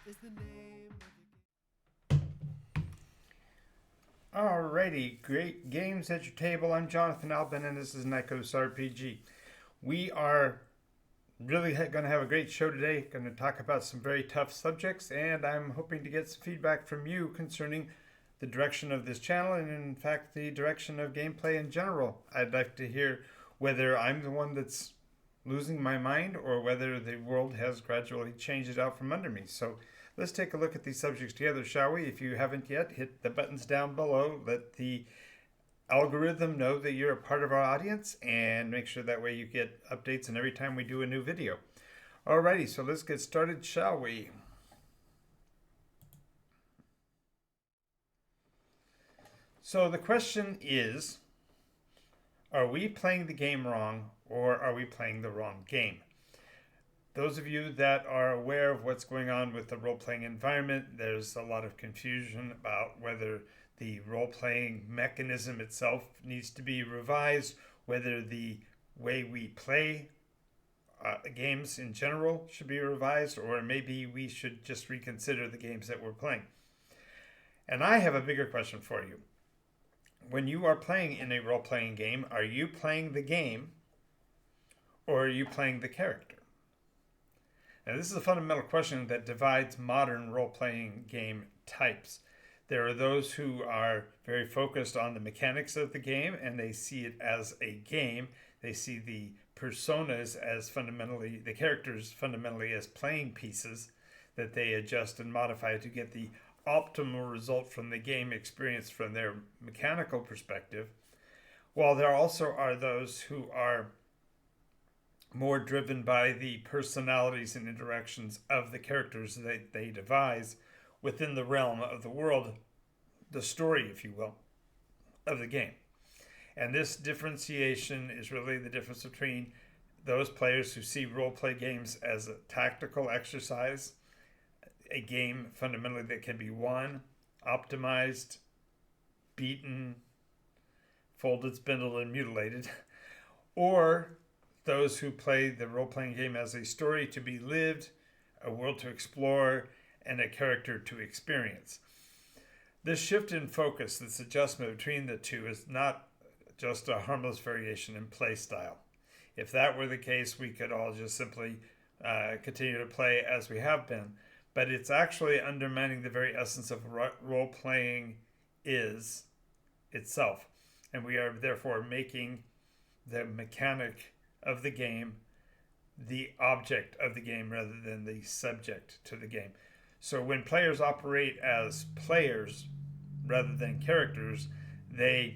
is the name of Alrighty, great games at your table. I'm Jonathan Albin, and this is TTRPG. We are really going to have a great show today. Going to talk about some very tough subjects, and I'm hoping to get some feedback from you concerning the direction of this channel and, in fact, the direction of gameplay in general. I'd like to hear whether I'm the one that's losing my mind or whether the world has gradually changed it out from under me. So let's take a look at these subjects together, shall we? If you haven't yet, hit the buttons down below. Let the algorithm know that you're a part of our audience and make sure that way you get updates and every time we do a new video. Alrighty, so let's get started, shall we? So the question is, are we playing the game wrong or are we playing the wrong game? Those of you that are aware of what's going on with the role-playing environment, there's a lot of confusion about whether the role-playing mechanism itself needs to be revised, whether the way we play games in general should be revised, or maybe we should just reconsider the games that we're playing. And I have a bigger question for you. When you are playing in a role-playing game, are you playing the game or are you playing the character? Now, this is a fundamental question that divides modern role-playing game types. There are those who are very focused on the mechanics of the game and they see it as a game. They see the personas as fundamentally, the characters fundamentally as playing pieces that they adjust and modify to get the optimal result from the game experience from their mechanical perspective. While there also are those who are more driven by the personalities and interactions of the characters that they devise within the realm of the world, the story, if you will, of the game. And this differentiation is really the difference between those players who see role-play games as a tactical exercise, a game fundamentally that can be won, optimized, beaten, folded, spindled, and mutilated, or those who play the role-playing game as a story to be lived, a world to explore, and a character to experience. This shift in focus, this adjustment between the two, is not just a harmless variation in play style. If that were the case, we could all just simply continue to play as we have been. But it's actually undermining the very essence of role-playing is itself. And we are therefore making the mechanic of the game the object of the game rather than the subject to the game. So when players operate as players rather than characters, we're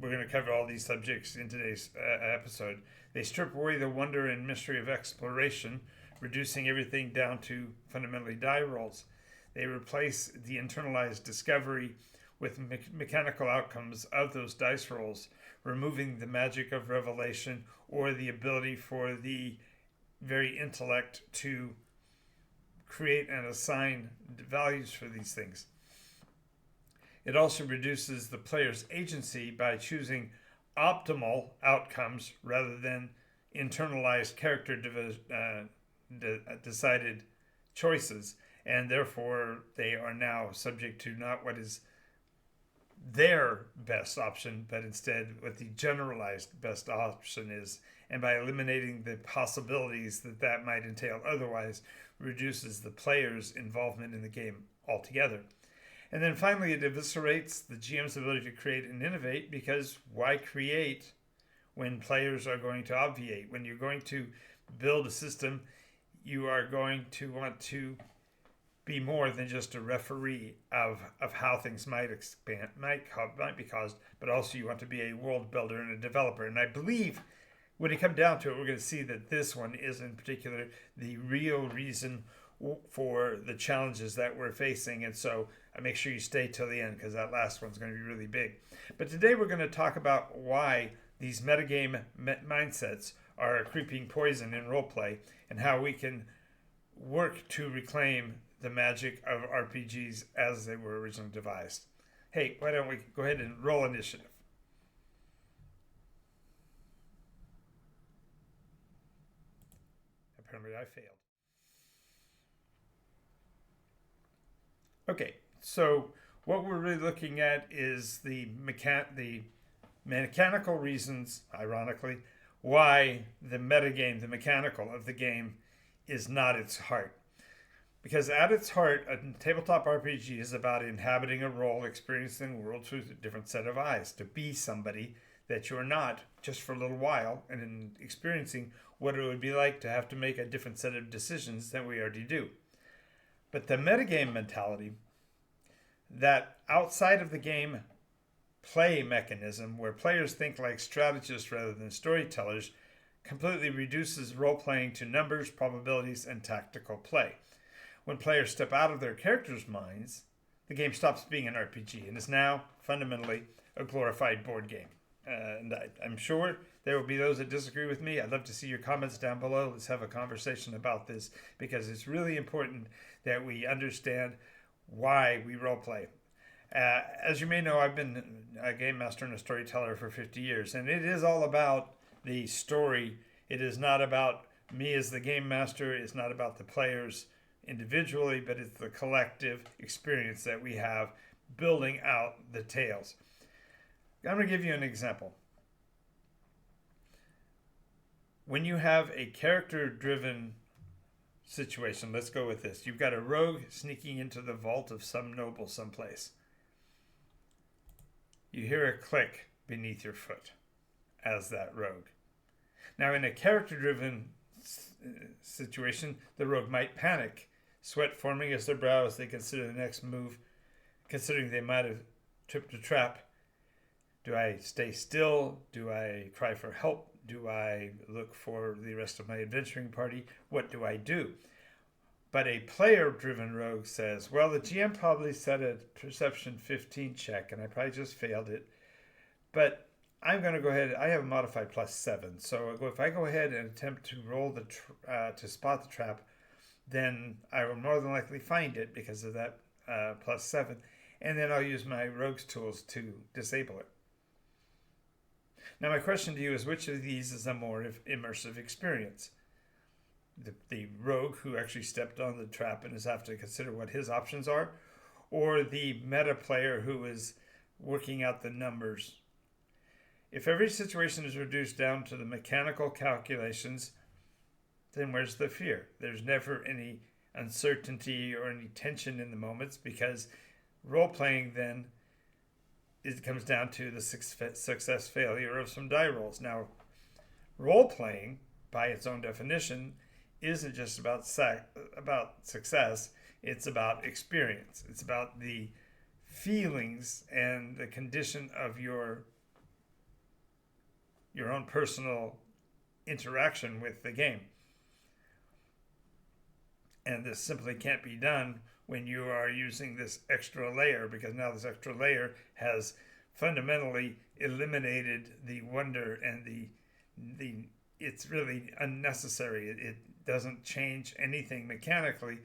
going to cover all these subjects in today's episode. They strip away the wonder and mystery of exploration, reducing everything down to fundamentally die rolls. They replace the internalized discovery with mechanical outcomes of those dice rolls, removing the magic of revelation or the ability for the very intellect to create and assign values for these things. It also reduces the player's agency by choosing optimal outcomes rather than internalized character decided choices, and therefore they are now subject to not what is their best option, but instead what the generalized best option is. And by eliminating the possibilities that might entail otherwise, reduces the player's involvement in the game altogether. And then finally, it eviscerates the GM's ability to create and innovate, because why create when players are going to obviate? When you're going to build a system, you are going to want to be more than just a referee of how things might be caused, but also you want to be a world builder and a developer. And I believe when you come down to it, we're going to see that this one is in particular the real reason for the challenges that we're facing. And so make sure you stay till the end, because that last one's going to be really big. But today we're going to talk about why these metagame mindsets are a creeping poison in roleplay and how we can work to reclaim the magic of RPGs as they were originally devised. Hey, why don't we go ahead and roll initiative? Apparently I failed. Okay, so what we're really looking at is the mechanical reasons, ironically, why the metagame, the mechanical of the game, is not its heart. Because at its heart, a tabletop RPG is about inhabiting a role, experiencing the world through a different set of eyes, to be somebody that you're not just for a little while, and in experiencing what it would be like to have to make a different set of decisions than we already do. But the metagame mentality, that outside of the game play mechanism, where players think like strategists rather than storytellers, completely reduces role playing to numbers, probabilities, and tactical play. When players step out of their characters' minds, the game stops being an RPG and is now fundamentally a glorified board game. I'm sure there will be those that disagree with me. I'd love to see your comments down below. Let's have a conversation about this, because it's really important that we understand why we role play. As you may know, I've been a game master and a storyteller for 50 years, and it is all about the story. It is not about me as the game master. It's not about the players individually, but it's the collective experience that we have building out the tales. I'm going to give you an example. When you have a character-driven situation, let's go with this. You've got a rogue sneaking into the vault of some noble someplace. You hear a click beneath your foot as that rogue. Now, in a character-driven situation, the rogue might panic, sweat forming as their brow as they consider the next move, considering they might have tripped a trap. Do I stay still? Do I cry for help? Do I look for the rest of my adventuring party? What do I do? But a player-driven rogue says, well, the GM probably set a perception 15 check, and I probably just failed it. But I'm going to go ahead. I have a modified +7. So if I go ahead and attempt to roll to spot the trap, then I will more than likely find it because of that +7. And then I'll use my rogue's tools to disable it. Now, my question to you is, which of these is a more immersive experience? The rogue who actually stepped on the trap and has have to consider what his options are, or the meta player who is working out the numbers? If every situation is reduced down to the mechanical calculations, then where's the fear? There's never any uncertainty or any tension in the moments, because role-playing then it comes down to the success failure of some die rolls. Now, role-playing, by its own definition, isn't just about success. It's about experience. It's about the feelings and the condition of your own personal interaction with the game. And this simply can't be done when you are using this extra layer, because now this extra layer has fundamentally eliminated the wonder and the it's really unnecessary. It doesn't change anything mechanically,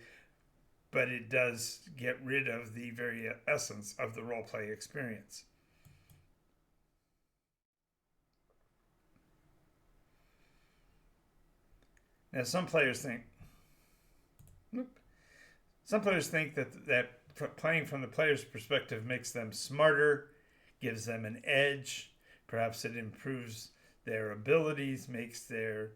but it does get rid of the very essence of the role play experience. Now, some players think that playing from the player's perspective makes them smarter, gives them an edge. Perhaps it improves their abilities, makes their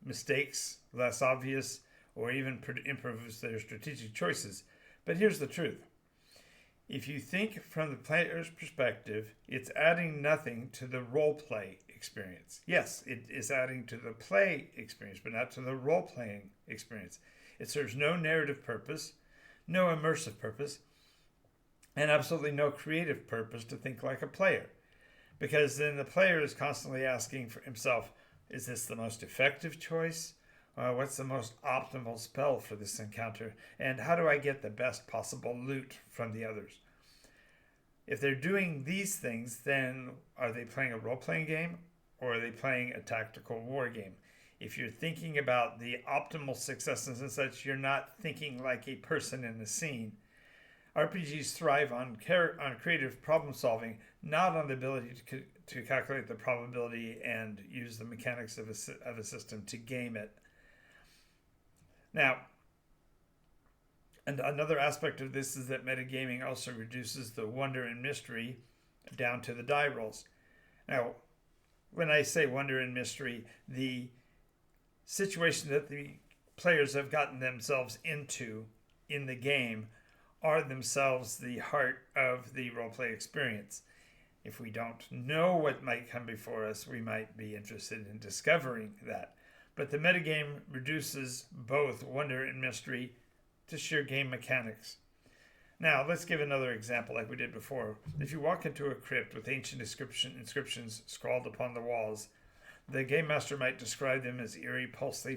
mistakes less obvious, or even improves their strategic choices. But here's the truth. If you think from the player's perspective, it's adding nothing to the role play experience. Yes, it is adding to the play experience, but not to the role playing experience. It serves no narrative purpose, no immersive purpose, and absolutely no creative purpose to think like a player. Because then the player is constantly asking for himself, is this the most effective choice? What's the most optimal spell for this encounter? And how do I get the best possible loot from the others? If they're doing these things, then are they playing a role-playing game, or are they playing a tactical war game? If you're thinking about the optimal successes and such, you're not thinking like a person in the scene. RPGs thrive on creative problem solving, not on the ability to calculate the probability and use the mechanics of a system to game it. Now, And another aspect of this is that metagaming also reduces the wonder and mystery down to the die rolls. Now, when I say wonder and mystery, the situation that the players have gotten themselves into in the game are themselves the heart of the roleplay experience. If we don't know what might come before us, we might be interested in discovering that. But the metagame reduces both wonder and mystery to sheer game mechanics. Now, let's give another example like we did before. If you walk into a crypt with ancient inscriptions scrawled upon the walls, the game master might describe them as eerie, pulsing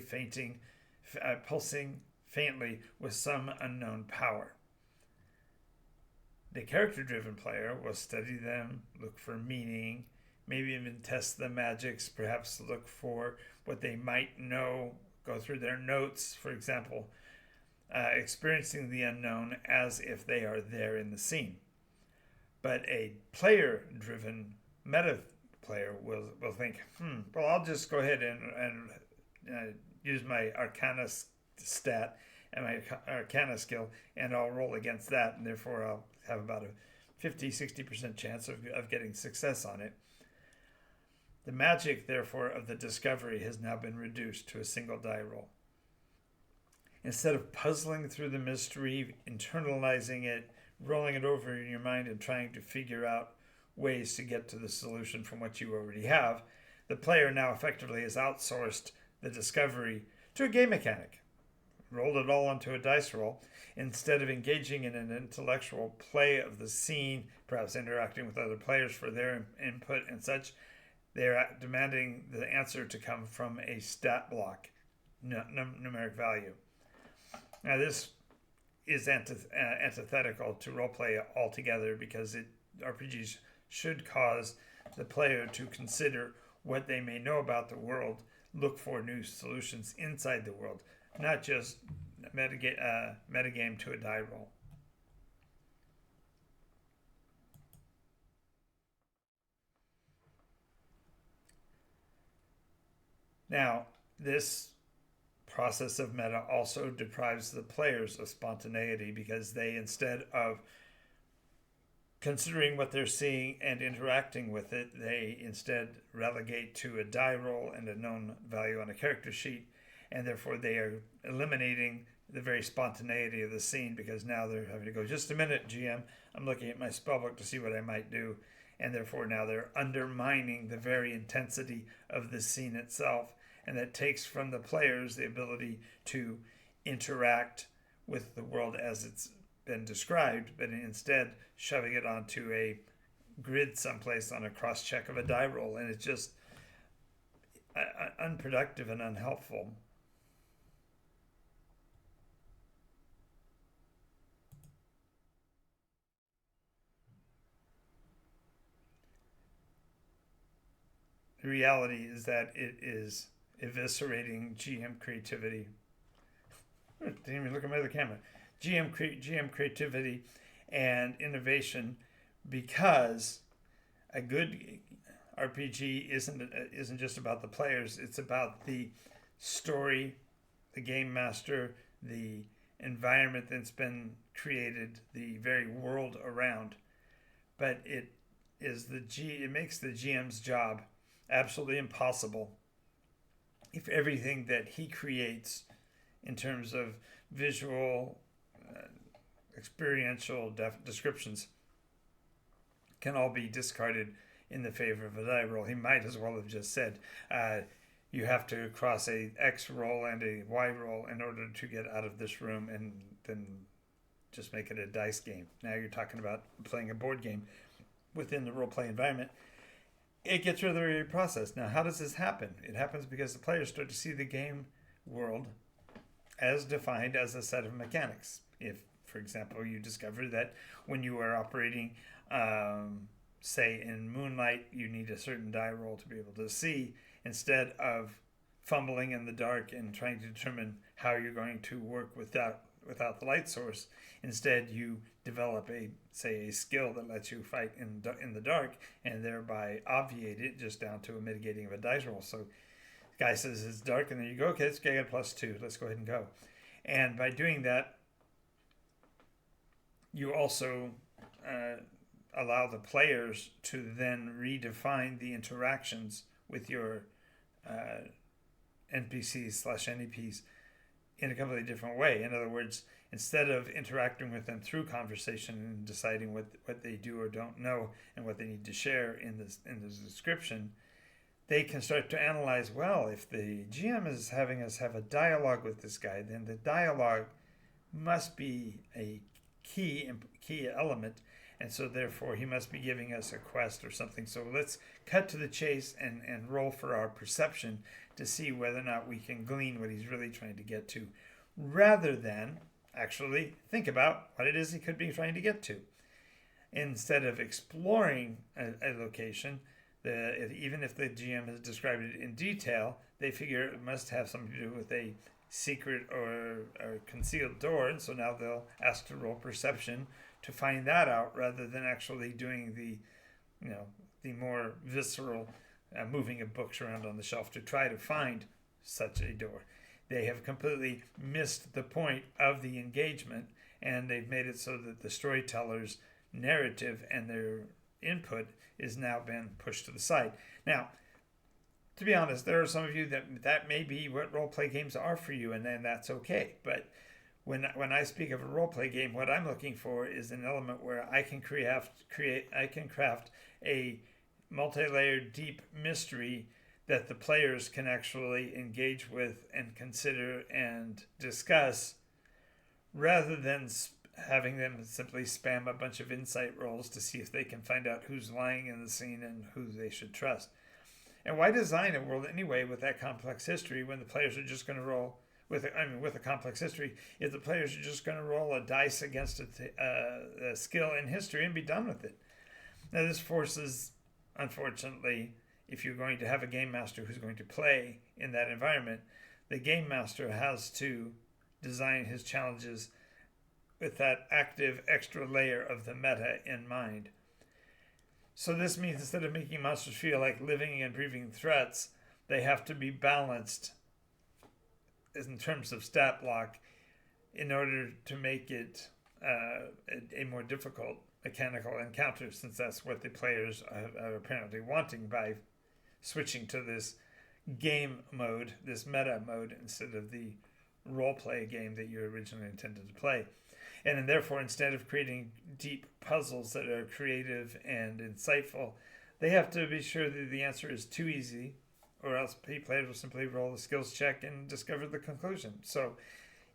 faintly with some unknown power. The character-driven player will study them, look for meaning, maybe even test the magics, perhaps look for what they might know, go through their notes, for example, experiencing the unknown as if they are there in the scene. But a player-driven meta player will think, well, I'll just go ahead and use my Arcana stat and my Arcana skill, and I'll roll against that, and therefore I'll have about a 50-60% chance of getting success on it. The magic, therefore, of the discovery has now been reduced to a single die roll. Instead of puzzling through the mystery, internalizing it, rolling it over in your mind, and trying to figure out ways to get to the solution from what you already have, the player now effectively has outsourced the discovery to a game mechanic, rolled it all onto a dice roll. Instead of engaging in an intellectual play of the scene, perhaps interacting with other players for their input and such, they're demanding the answer to come from a stat block, numeric value. Now, this is antithetical to roleplay altogether, because RPGs should cause the player to consider what they may know about the world, look for new solutions inside the world, not just metagame to a die roll. Now, this process of meta also deprives the players of spontaneity, because they, instead of considering what they're seeing and interacting with it, they instead relegate to a die roll and a known value on a character sheet, and therefore they are eliminating the very spontaneity of the scene, because now they're having to go, just a minute, GM, I'm looking at my spellbook to see what I might do, and therefore now they're undermining the very intensity of the scene itself, and that takes from the players the ability to interact with the world as it's been described, but instead shoving it onto a grid someplace on a cross check of a die roll, and it's just unproductive and unhelpful. The reality is that it is eviscerating GM creativity. Didn't even look at my other camera. GM creativity and innovation, because a good RPG isn't just about the players. It's about the story, the game master, the environment that's been created, the very world around. But it makes the GM's job absolutely impossible if everything that he creates in terms of visual, experiential descriptions can all be discarded in the favor of a die roll. He might as well have just said, you have to cross a X roll and a Y roll in order to get out of this room, and then just make it a dice game. Now you're talking about playing a board game within the role-play environment. It gets rid of the very process. Now, how does this happen? It happens because the players start to see the game world as defined as a set of mechanics. If, for example, you discover that when you are operating, say in Moonlight, you need a certain die roll to be able to see, instead of fumbling in the dark and trying to determine how you're going to work without the light source. Instead, you develop a skill that lets you fight in the dark, and thereby obviate it just down to a mitigating of a dice roll. So the guy says it's dark, and then you go, okay, this guy got +2. Let's go ahead and go. And by doing that, you also allow the players to then redefine the interactions with your NPCs/NEPs in a completely different way. In other words, instead of interacting with them through conversation and deciding what they do or don't know and what they need to share in the description, they can start to analyze, well, if the GM is having us have a dialogue with this guy, then the dialogue must be a key element, and so therefore he must be giving us a quest or something. So let's cut to the chase and roll for our perception to see whether or not we can glean what he's really trying to get to, rather than actually think about what it is he could be trying to get to. Instead of exploring a location, even if the GM has described it in detail, they figure it must have something to do with a secret or concealed door, and so now they'll ask to roll perception to find that out, rather than actually doing the more visceral moving of books around on the shelf to try to find such a door. They have completely missed the point of the engagement, and they've made it so that the storyteller's narrative and their input is now been pushed to the side. Now, to be honest, there are some of you that may be what role-play games are for you, and then that's okay. But when I speak of a role-play game, what I'm looking for is an element where I can craft a multi-layered, deep mystery that the players can actually engage with and consider and discuss, rather than having them simply spam a bunch of insight rolls to see if they can find out who's lying in the scene and who they should trust. And why design a world anyway with that complex history when the players are just going to roll with a complex history if the players are just going to roll a dice against a skill in history and be done with it? Now this forces, unfortunately, if you're going to have a game master who's going to play in that environment, the game master has to design his challenges with that active extra layer of the meta in mind. So this means instead of making monsters feel like living and breathing threats, they have to be balanced in terms of stat block in order to make it a more difficult mechanical encounter, since that's what the players are apparently wanting by switching to this game mode, this meta mode, instead of the role-play game that you originally intended to play. And then therefore, instead of creating deep puzzles that are creative and insightful, they have to be sure that the answer is too easy, or else players will simply roll the skills check and discover the conclusion. So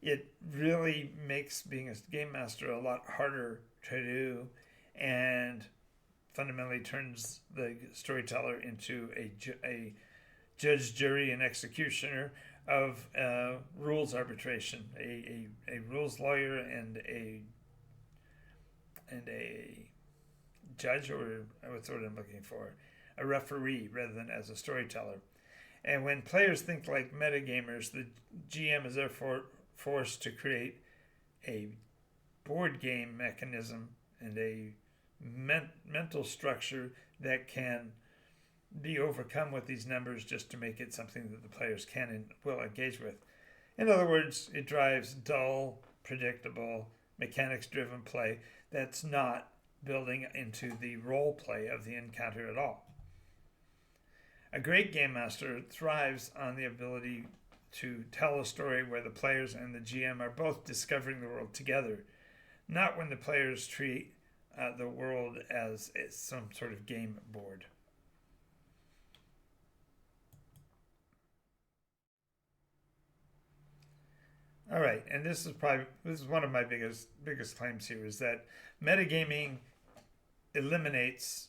it really makes being a game master a lot harder to do, and fundamentally turns the storyteller into a judge, jury, and executioner of rules arbitration, a rules lawyer and a judge, or what's the word I'm looking for, a referee, rather than as a storyteller. And when players think like metagamers, the GM is therefore forced to create a board game mechanism and a mental structure that can be overcome with these numbers just to make it something that the players can and will engage with. In other words, it drives dull, predictable, mechanics-driven play that's not building into the role play of the encounter at all. A great game master thrives on the ability to tell a story where the players and the GM are both discovering the world together, not when the players treat the world as some sort of game board. All right, and this is one of my biggest claims here, is that metagaming eliminates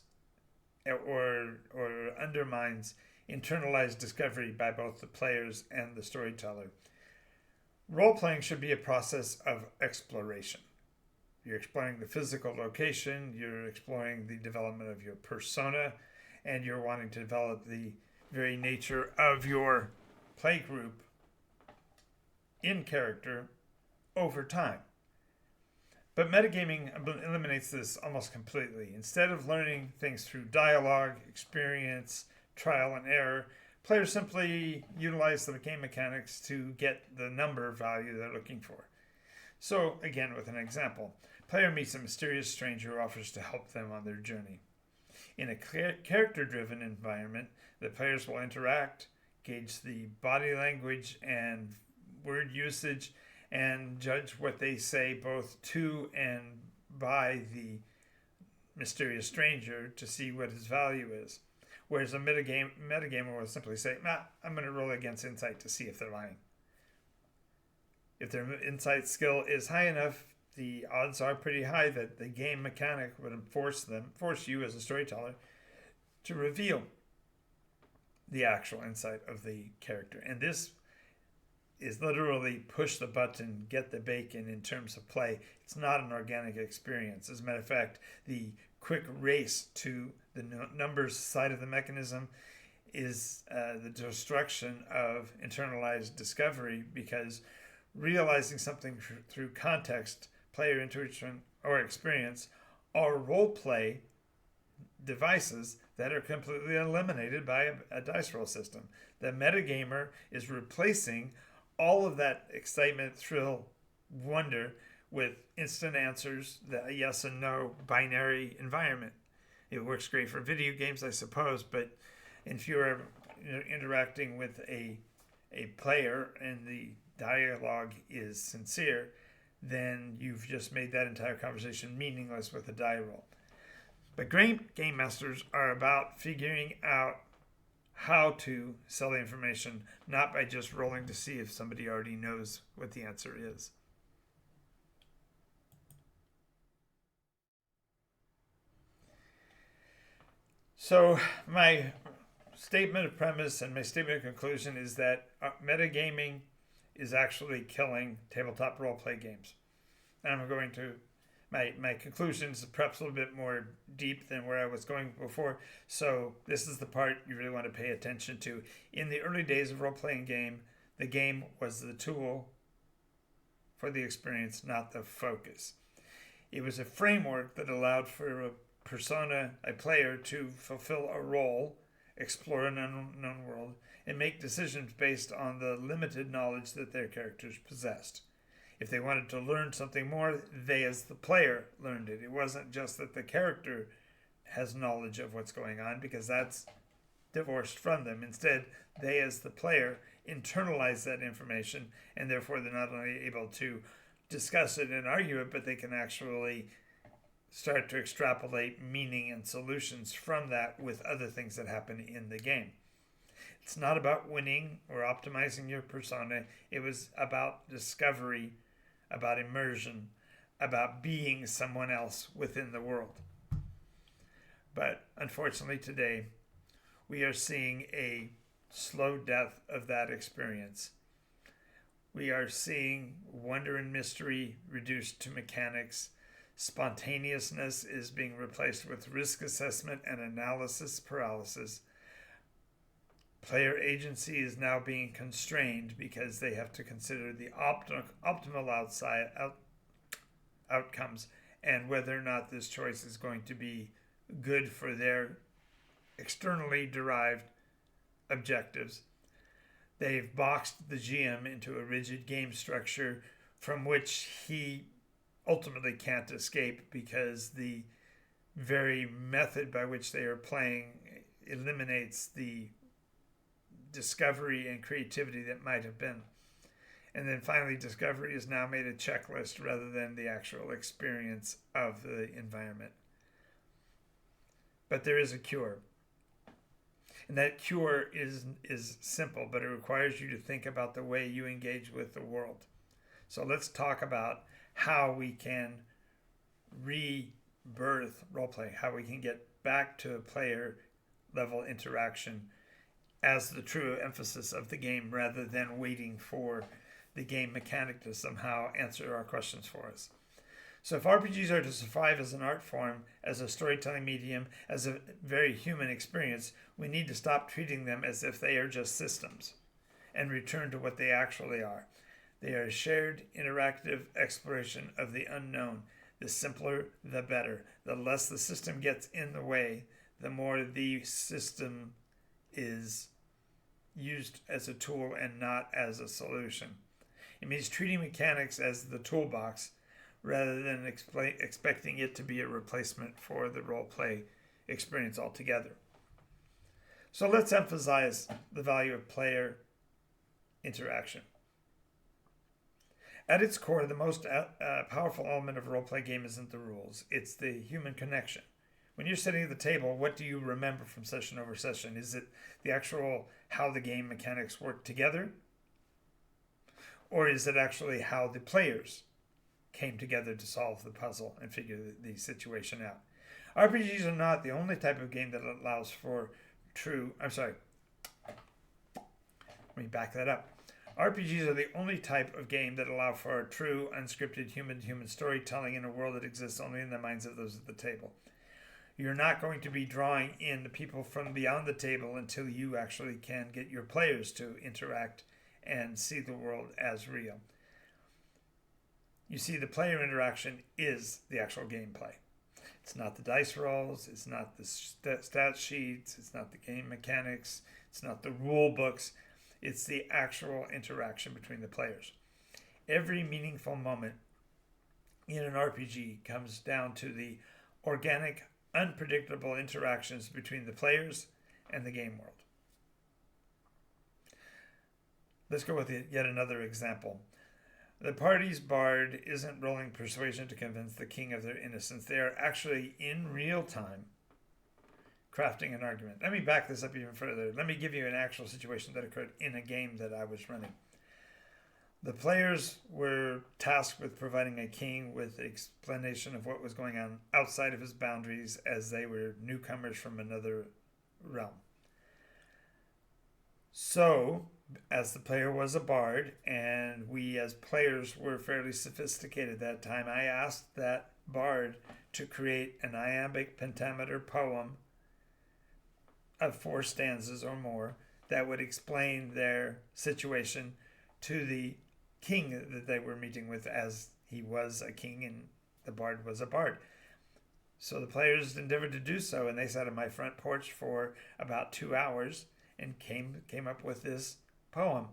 or undermines internalized discovery by both the players and the storyteller. Role-playing should be a process of exploration. You're exploring the physical location, you're exploring the development of your persona, and you're wanting to develop the very nature of your play group in character over time. But metagaming eliminates this almost completely. Instead of learning things through dialogue, experience, trial and error, players simply utilize the game mechanics to get the number value they're looking for. So again, with an example, player meets a mysterious stranger who offers to help them on their journey. In a character-driven environment, the players will interact, gauge the body language and word usage, and judge what they say both to and by the mysterious stranger to see what his value is. Whereas a metagamer will simply say, I'm going to roll against insight to see if they're lying. If their insight skill is high enough, the odds are pretty high that the game mechanic would force you as a storyteller to reveal the actual insight of the character. And this is literally push the button, get the bacon in terms of play. It's not an organic experience. As a matter of fact, the quick race to the numbers side of the mechanism is the destruction of internalized discovery, because realizing something through context, player intuition, or experience are role play devices that are completely eliminated by a dice roll system. The metagamer is replacing all of that excitement, thrill, wonder with instant answers, the yes and no binary environment. It works great for video games, I suppose, but if you're interacting with a player and the dialogue is sincere, then you've just made that entire conversation meaningless with a die roll. But great game masters are about figuring out how to sell the information, not by just rolling to see if somebody already knows what the answer is. So my statement of premise and my statement of conclusion is that metagaming is actually killing tabletop role-play games. And I'm going to, my conclusion is perhaps a little bit more deep than where I was going before. So this is the part you really want to pay attention to. In the early days of role-playing game, the game was the tool for the experience, not the focus. It was a framework that allowed for a persona, a player, to fulfill a role, explore an unknown world, and make decisions based on the limited knowledge that their characters possessed. If they wanted to learn something more, they as the player learned it. It wasn't just that the character has knowledge of what's going on, because that's divorced from them. Instead, they as the player internalize that information, and therefore they're not only able to discuss it and argue it, but they can actually start to extrapolate meaning and solutions from that with other things that happen in the game. It's not about winning or optimizing your persona. It was about discovery, about immersion, about being someone else within the world. But unfortunately today, we are seeing a slow death of that experience. We are seeing wonder and mystery reduced to mechanics. Spontaneousness is being replaced with risk assessment and analysis paralysis. Player agency is now being constrained because they have to consider the optimal outcomes and whether or not this choice is going to be good for their externally derived objectives. They've boxed the GM into a rigid game structure from which he ultimately can't escape, because the very method by which they are playing eliminates the discovery and creativity that might have been. And then finally, discovery is now made a checklist rather than the actual experience of the environment. But there is a cure. And that cure is simple, but it requires you to think about the way you engage with the world. So let's talk about how we can rebirth roleplay, how we can get back to a player level interaction as the true emphasis of the game, rather than waiting for the game mechanic to somehow answer our questions for us. So if RPGs are to survive as an art form, as a storytelling medium, as a very human experience, we need to stop treating them as if they are just systems and return to what they actually are. They are a shared, interactive exploration of the unknown. The simpler, the better. The less the system gets in the way, the more the system is used as a tool and not as a solution. It means treating mechanics as the toolbox rather than expecting it to be a replacement for the role play experience altogether. So let's emphasize the value of player interaction. At its core, the most powerful element of a role-play game isn't the rules, it's the human connection. When you're sitting at the table, what do you remember from session over session? Is it the actual how the game mechanics work together? Or is it actually how the players came together to solve the puzzle and figure the situation out? RPGs are not the only type of game that allows for let me back that up. RPGs are the only type of game that allow for true, unscripted human-to-human storytelling in a world that exists only in the minds of those at the table. You're not going to be drawing in the people from beyond the table until you actually can get your players to interact and see the world as real. You see, the player interaction is the actual gameplay. It's not the dice rolls, it's not the stat sheets, it's not the game mechanics, it's not the rule books, it's the actual interaction between the players. Every meaningful moment in an RPG comes down to the organic, unpredictable interactions between the players and the game world. Let's go with yet another example. The party's bard isn't rolling persuasion to convince the king of their innocence. They are actually in real time crafting an argument. Let me back this up even further. Let me give you an actual situation that occurred in a game that I was running. The players were tasked with providing a king with explanation of what was going on outside of his boundaries, as they were newcomers from another realm. So, as the player was a bard, and we as players were fairly sophisticated at that time, I asked that bard to create an iambic pentameter poem of 4 stanzas or more that would explain their situation to the king that they were meeting with, as he was a king and the bard was a bard. So the players endeavored to do so, and they sat on my front porch for about 2 hours and came up with this poem.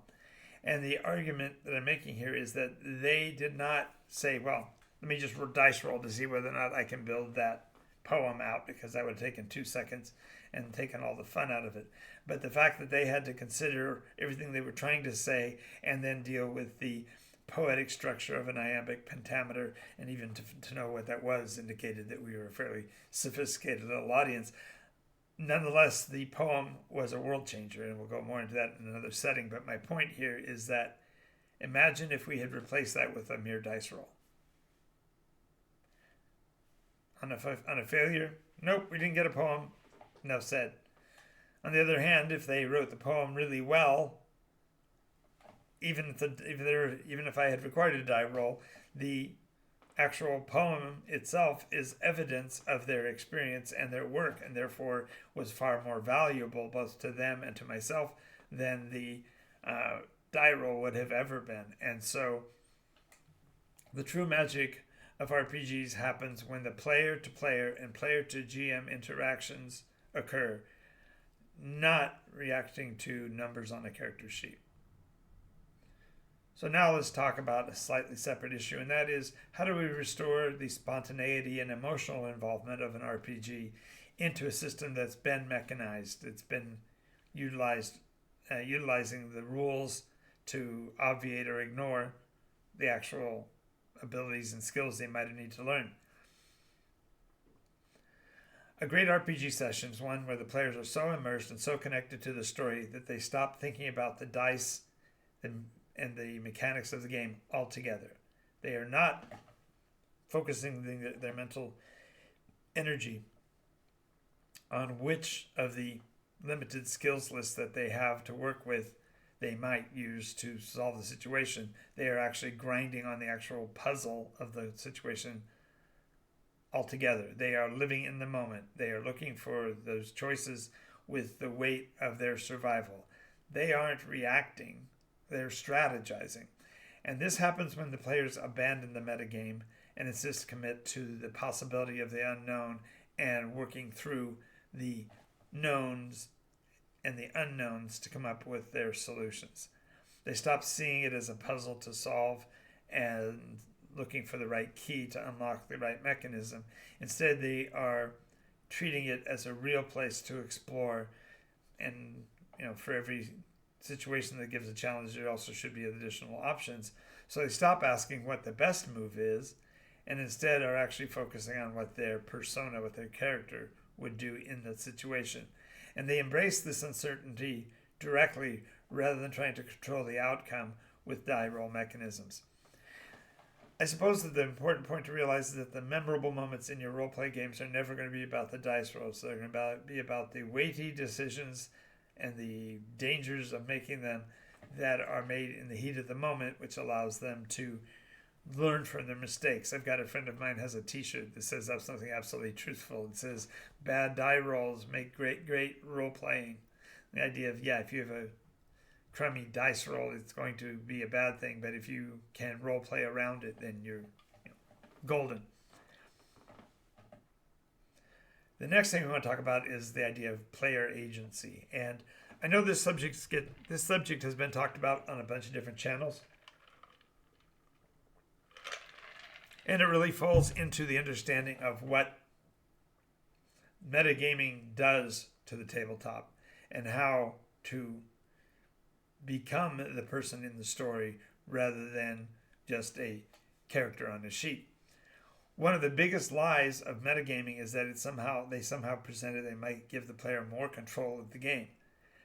And the argument that I'm making here is that they did not say, well, let me just dice roll to see whether or not I can build that poem out, because that would have taken 2 seconds and taken all the fun out of it. But the fact that they had to consider everything they were trying to say and then deal with the poetic structure of an iambic pentameter, and even to know what that was, indicated that we were a fairly sophisticated little audience. Nonetheless, the poem was a world changer, and we'll go more into that in another setting. But my point here is that imagine if we had replaced that with a mere dice roll. On a failure, nope, we didn't get a poem. Enough said. On the other hand, if they wrote the poem really well, even if I had required a die roll, the actual poem itself is evidence of their experience and their work, and therefore was far more valuable both to them and to myself than the die roll would have ever been. And so the true magic of RPGs happens when the player to player and player to GM interactions occur, not reacting to numbers on a character sheet. So now let's talk about a slightly separate issue, and that is, how do we restore the spontaneity and emotional involvement of an RPG into a system that's been mechanized? It's been utilizing the rules to obviate or ignore the actual abilities and skills they might need to learn. A great RPG session is one where the players are so immersed and so connected to the story that they stop thinking about the dice and the mechanics of the game altogether. They are not focusing their mental energy on which of the limited skills lists that they have to work with they might use to solve the situation. They are actually grinding on the actual puzzle of the situation altogether. They are living in the moment. They are looking for those choices with the weight of their survival. They aren't reacting, they're strategizing. And this happens when the players abandon the metagame and insist commit to the possibility of the unknown and working through the knowns and the unknowns to come up with their solutions. They stop seeing it as a puzzle to solve and looking for the right key to unlock the right mechanism. Instead, they are treating it as a real place to explore. And for every situation that gives a challenge, there also should be additional options. So they stop asking what the best move is, and instead are actually focusing on what their persona, what their character would do in that situation. And they embrace this uncertainty directly rather than trying to control the outcome with die roll mechanisms. I suppose that the important point to realize is that the memorable moments in your role-play games are never going to be about the dice rolls. They're going to be about the weighty decisions and the dangers of making them that are made in the heat of the moment, which allows them to learn from their mistakes. I've got a friend of mine has a t-shirt that says something absolutely truthful. It says, bad die rolls make great role-playing. The idea of, if you have a crummy dice roll, it's going to be a bad thing, but if you can role play around it, then you're golden. The next thing we want to talk about is the idea of player agency. And I know this subject has been talked about on a bunch of different channels. And it really falls into the understanding of what metagaming does to the tabletop and how to become the person in the story rather than just a character on a sheet. One of the biggest lies of metagaming is that they somehow present they might give the player more control of the game.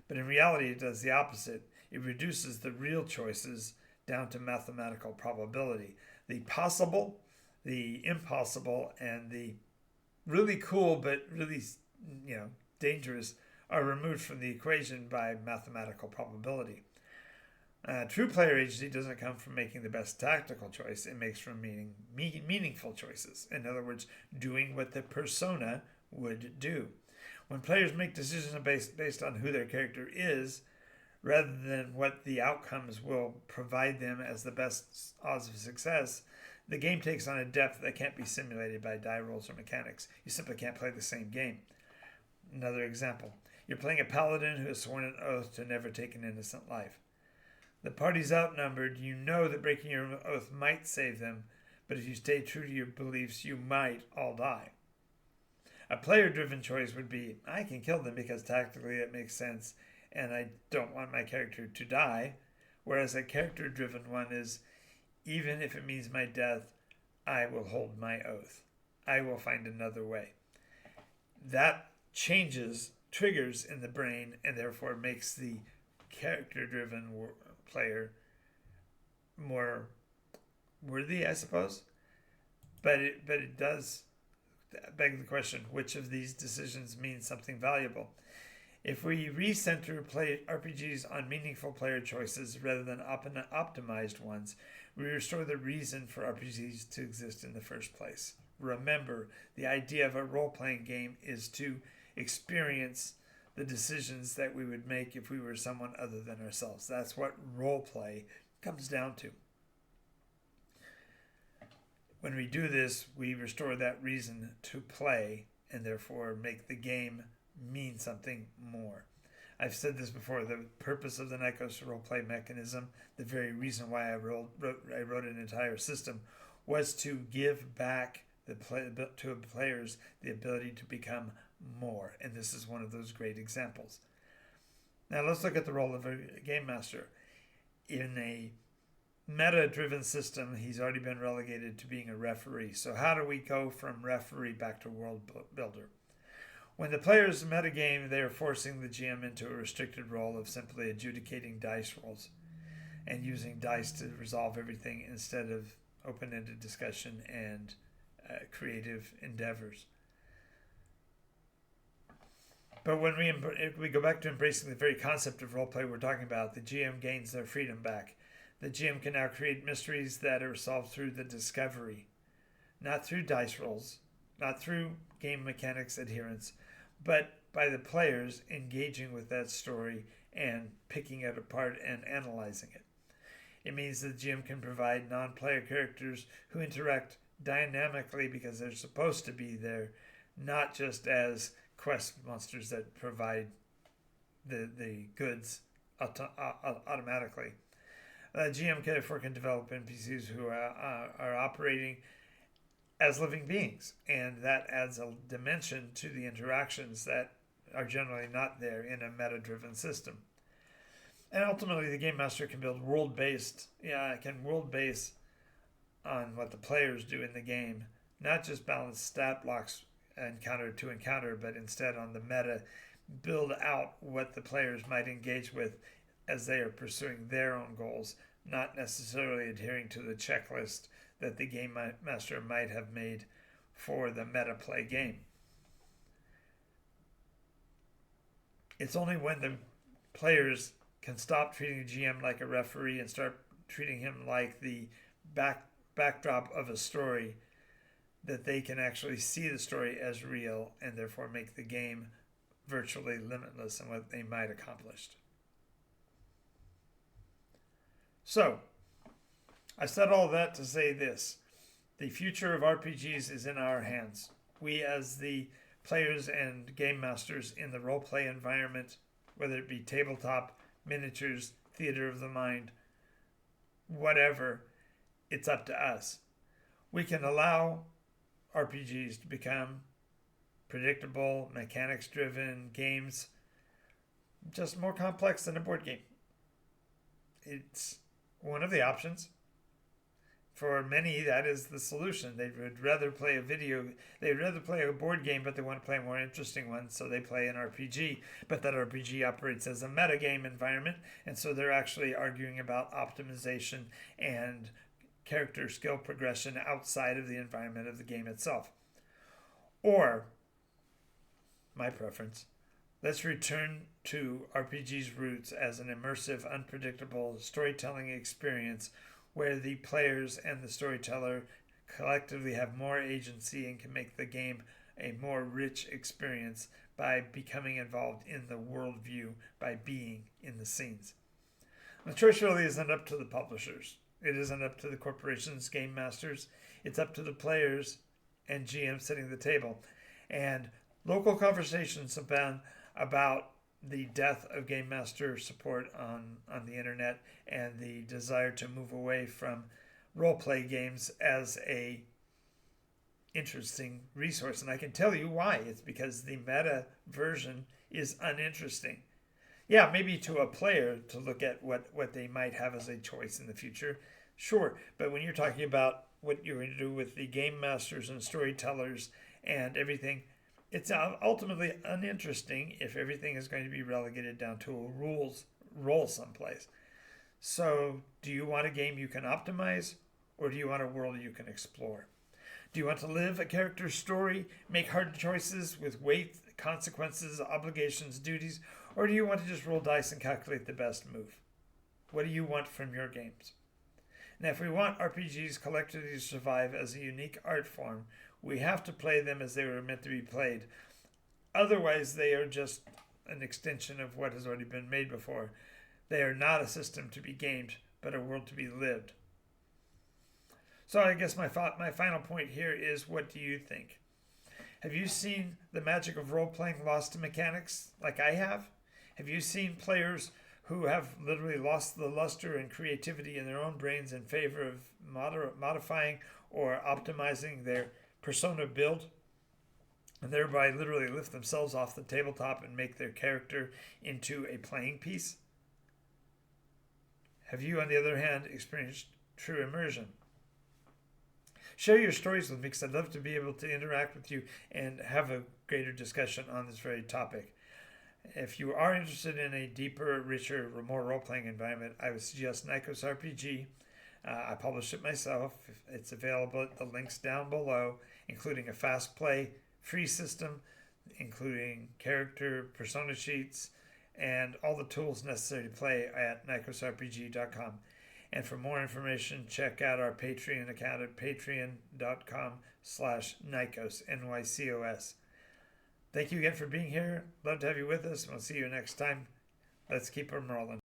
But in reality, it does the opposite. It reduces the real choices down to mathematical probability. The possible, the impossible, and the really cool but really dangerous are removed from the equation by mathematical probability. True player agency doesn't come from making the best tactical choice. It makes from meaningful choices. In other words, doing what the persona would do. When players make decisions based on who their character is, rather than what the outcomes will provide them as the best odds of success, the game takes on a depth that can't be simulated by die rolls or mechanics. You simply can't play the same game. Another example. You're playing a paladin who has sworn an oath to never take an innocent life. The party's outnumbered. You know that breaking your oath might save them, but if you stay true to your beliefs, you might all die. A player-driven choice would be, I can kill them because tactically it makes sense, and I don't want my character to die. Whereas a character-driven one is, even if it means my death, I will hold my oath. I will find another way. That triggers in the brain, and therefore makes the character-driven player more worthy, I suppose. But it does beg the question, which of these decisions means something valuable? If we recenter play RPGs on meaningful player choices rather than optimized ones, we restore the reason for RPGs to exist in the first place. Remember, the idea of a role-playing game is to experience the decisions that we would make if we were someone other than ourselves. That's what role-play comes down to. When we do this, we restore that reason to play and therefore make the game mean something more. I've said this before, the purpose of the Nikos role-play mechanism, the very reason why I wrote an entire system, was to give back to players the ability to become more. And this is one of those great examples. Now let's look at the role of a game master. In a meta-driven system, he's already been relegated to being a referee. So how do we go from referee back to world builder? When the players metagame, they are forcing the GM into a restricted role of simply adjudicating dice rolls and using dice to resolve everything instead of open-ended discussion and creative endeavors. But when we go back to embracing the very concept of roleplay we're talking about, the GM gains their freedom back. The GM can now create mysteries that are solved through the discovery, not through dice rolls, not through game mechanics adherence, but by the players engaging with that story and picking it apart and analyzing it. It means that the GM can provide non-player characters who interact dynamically because they're supposed to be there, not just as quest monsters that provide the goods automatically. The GM therefore can develop NPCs who are operating as living beings, and that adds a dimension to the interactions that are generally not there in a meta-driven system. And ultimately, the game master can build world base on what the players do in the game, not just balance stat blocks encounter to encounter, but instead on the meta, build out what the players might engage with as they are pursuing their own goals, not necessarily adhering to the checklist that the game master might have made for the meta play game. It's only when the players can stop treating the GM like a referee and start treating him like the backdrop of a story that they can actually see the story as real and therefore make the game virtually limitless in what they might accomplish. So, I said all that to say this. The future of RPGs is in our hands. We, as the players and game masters in the role-play environment, whether it be tabletop, miniatures, theater of the mind, whatever, it's up to us. We can allow RPGs to become predictable, mechanics-driven games, just more complex than a board game. It's one of the options. For many, that is the solution. They would rather play a board game, but they want to play a more interesting one, so they play an RPG. But that RPG operates as a metagame environment, and so they're actually arguing about optimization and character skill progression outside of the environment of the game itself. Or, my preference, let's return to RPG's roots as an immersive, unpredictable storytelling experience where the players and the storyteller collectively have more agency and can make the game a more rich experience by becoming involved in the worldview, by being in the scenes. The choice really isn't up to the publishers. It isn't up to the corporations, game masters. It's up to the players and GM sitting at the table. And local conversations have been about the death of game master support on the internet and the desire to move away from role-play games as a interesting resource. And I can tell you why. It's because the meta version is uninteresting. Yeah, maybe to a player to look at what they might have as a choice in the future. Sure, but when you're talking about what you're going to do with the game masters and storytellers and everything, it's ultimately uninteresting if everything is going to be relegated down to a role someplace. So, do you want a game you can optimize, or do you want a world you can explore? Do you want to live a character's story, make hard choices with weight, consequences, obligations, duties, or do you want to just roll dice and calculate the best move? What do you want from your games? Now, if we want RPGs collectively to survive as a unique art form, we have to play them as they were meant to be played. Otherwise, they are just an extension of what has already been made before. They are not a system to be gamed, but a world to be lived. So I guess my final point here is, what do you think? Have you seen the magic of role-playing lost to mechanics like I have? Have you seen players who have literally lost the luster and creativity in their own brains in favor of modifying or optimizing their persona build, and thereby literally lift themselves off the tabletop and make their character into a playing piece? Have you, on the other hand, experienced true immersion? Share your stories with me, because I'd love to be able to interact with you and have a greater discussion on this very topic. If you are interested in a deeper, richer, more role-playing environment, I would suggest Nikos RPG. I publish it myself. It's available at the links down below, including a fast play free system, including character persona sheets, and all the tools necessary to play at nikosrpg.com. And for more information, check out our Patreon account at patreon.com/Nikos, N-Y-C-O-S. Thank you again for being here. Love to have you with us. We'll see you next time. Let's keep them rolling.